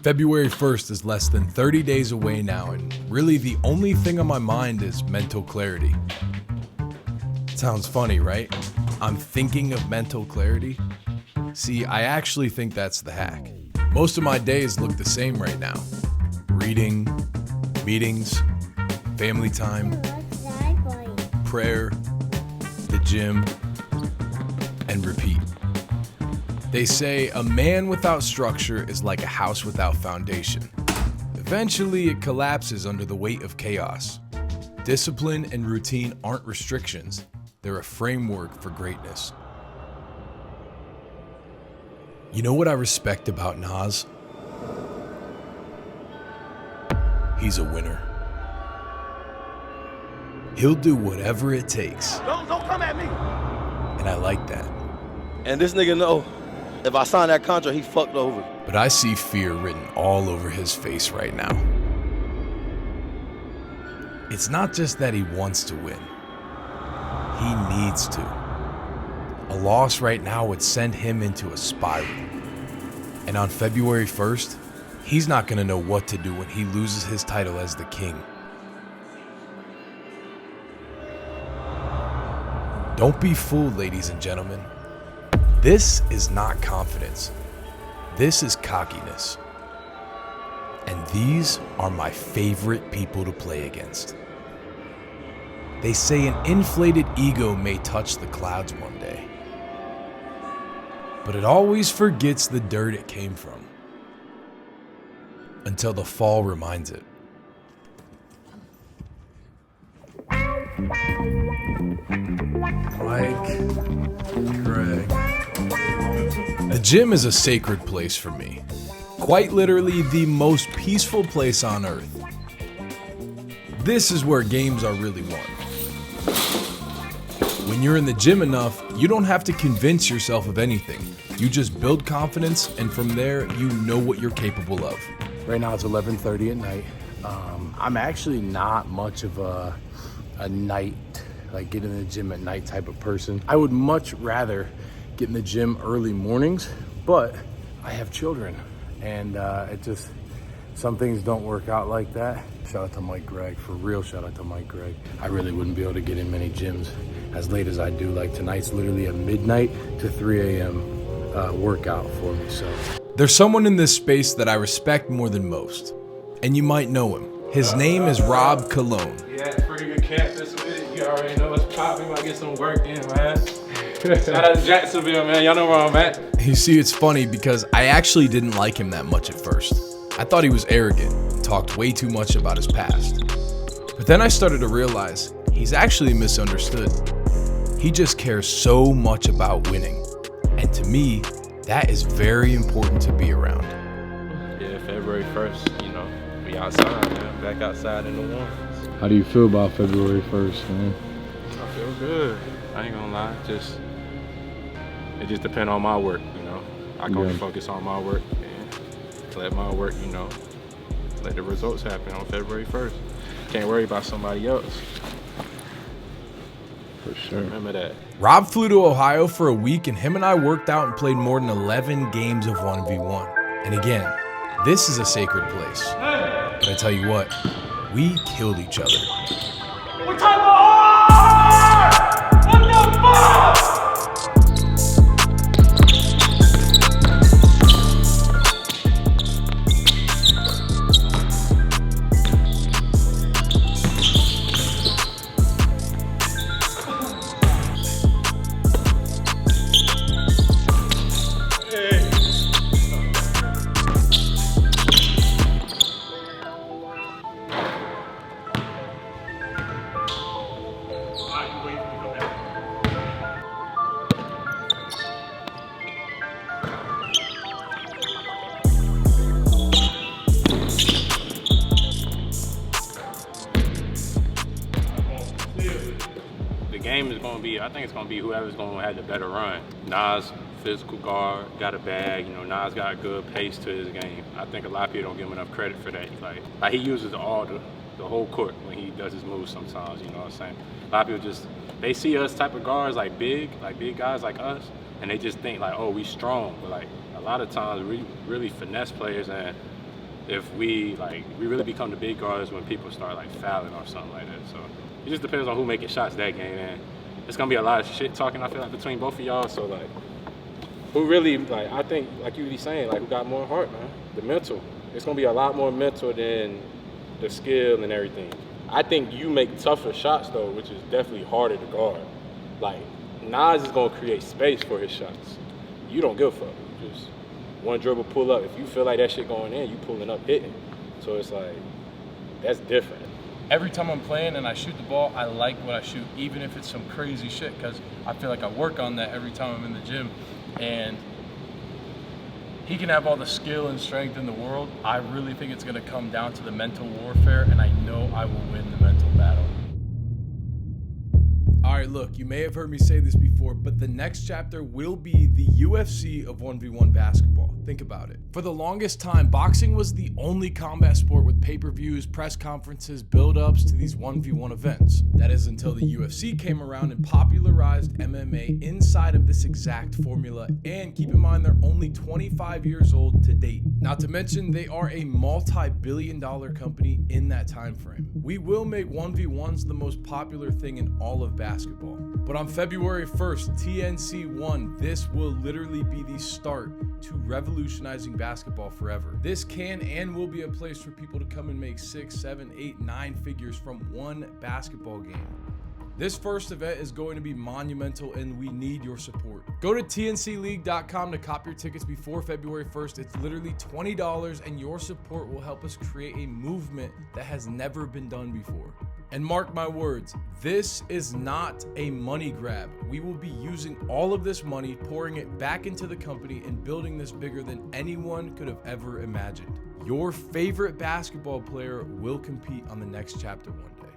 February 1st is less than 30 days away now, and really the only thing on my mind is mental clarity. Sounds funny, right? I'm thinking of mental clarity. See, I actually think that's the hack. Most of my days look the same right now. Reading, meetings, family time, prayer, the gym, and repeat. They say a man without structure is like a house without foundation. Eventually, it collapses under the weight of chaos. Discipline and routine aren't restrictions. They're a framework for greatness. You know what I respect about Nas? He's a winner. He'll do whatever it takes. Don't come at me. And I like that. And this nigga know, if I sign that contract, he fucked over. But I see fear written all over his face right now. It's not just that he wants to win. He needs to. A loss right now would send him into a spiral. And on February 1st, he's not gonna know what to do when he loses his title as the king. Don't be fooled, ladies and gentlemen. This is not confidence. This is cockiness. And these are my favorite people to play against. They say an inflated ego may touch the clouds one day, but it always forgets the dirt it came from, until the fall reminds it. Mike, Greg. The gym is a sacred place for me. Quite literally the most peaceful place on earth. This is where games are really won. When you're in the gym enough, you don't have to convince yourself of anything. You just build confidence, and from there, you know what you're capable of. Right now it's 11:30 at night. I'm actually not much of a night, like get in the gym at night type of person. I would much rather get in the gym early mornings, but I have children, and some things don't work out like that. Shout out to Mike Gregg, for real, shout out to Mike Gregg. I really wouldn't be able to get in many gyms as late as I do. Like tonight's literally a midnight to 3 a.m. Workout for me, so. There's someone in this space that I respect more than most, and you might know him. His name is Rob Cologne. Yeah, it's pretty good campus with it. You already know it's popping. Might get some work in, man. Shout out to Jacksonville, man. Y'all know where I'm at. You see, it's funny because I actually didn't like him that much at first. I thought he was arrogant and talked way too much about his past. But then I started to realize he's actually misunderstood. He just cares so much about winning. And to me, that is very important to be around. Yeah, February 1st, you know, we outside, man. Back outside in the warm. How do you feel about February 1st, man? I feel good. I ain't gonna lie. It just depends on my work, you know. I can only focus on my work and let my work, you know, let the results happen on February 1st. Can't worry about somebody else. For sure. Remember that. Rob flew to Ohio for a week, and him and I worked out and played more than 11 games of 1v1. And again, this is a sacred place. But I tell you what, we killed each other. What type of hard? What the fuck? I think it's gonna be whoever's gonna have the better run. Nas, physical guard, got a bag. You know, Nas got a good pace to his game. I think a lot of people don't give him enough credit for that. Like he uses the whole court when he does his moves sometimes. You know what I'm saying? A lot of people they see us type of guards like big guys like us, and they just think like, oh, we strong. But like a lot of times we really finesse players, and if we really become the big guards when people start like fouling or something like that. So it just depends on who making shots that game, and it's gonna be a lot of shit talking, I feel like, between both of y'all. So like, who really, like, I think, like you be saying, like, who got more heart, man? The mental. It's gonna be a lot more mental than the skill and everything. I think you make tougher shots though, which is definitely harder to guard. Like, Nas is gonna create space for his shots. You don't give a fuck. Just one dribble, pull up. If you feel like that shit going in, you pulling up, hitting. So it's like, that's different. Every time I'm playing and I shoot the ball, I like what I shoot, even if it's some crazy shit, because I feel like I work on that every time I'm in the gym. And he can have all the skill and strength in the world. I really think it's going to come down to the mental warfare, and I know I will win the mental battle. All right, look, you may have heard me say this before, but the next chapter will be the UFC of 1v1 basketball. Think about it. For the longest time, boxing was the only combat sport with pay-per-views, press conferences, build-ups to these 1v1 events. That is until the UFC came around and popularized MMA inside of this exact formula. And keep in mind, they're only 25 years old to date. Not to mention, they are a multi-billion-dollar company in that time frame. We will make 1v1s the most popular thing in all of basketball. But on February 1st, TNC1, this will literally be the start to revolutionizing basketball forever. This can and will be a place for people to come and make 6, 7, 8, 9 figures from one basketball game. This first event is going to be monumental, and we need your support. Go to tncleague.com to cop your tickets before February 1st. It's literally $20, and your support will help us create a movement that has never been done before. And mark my words, this is not a money grab. We will be using all of this money, pouring it back into the company, and building this bigger than anyone could have ever imagined. Your favorite basketball player will compete on the next chapter one day.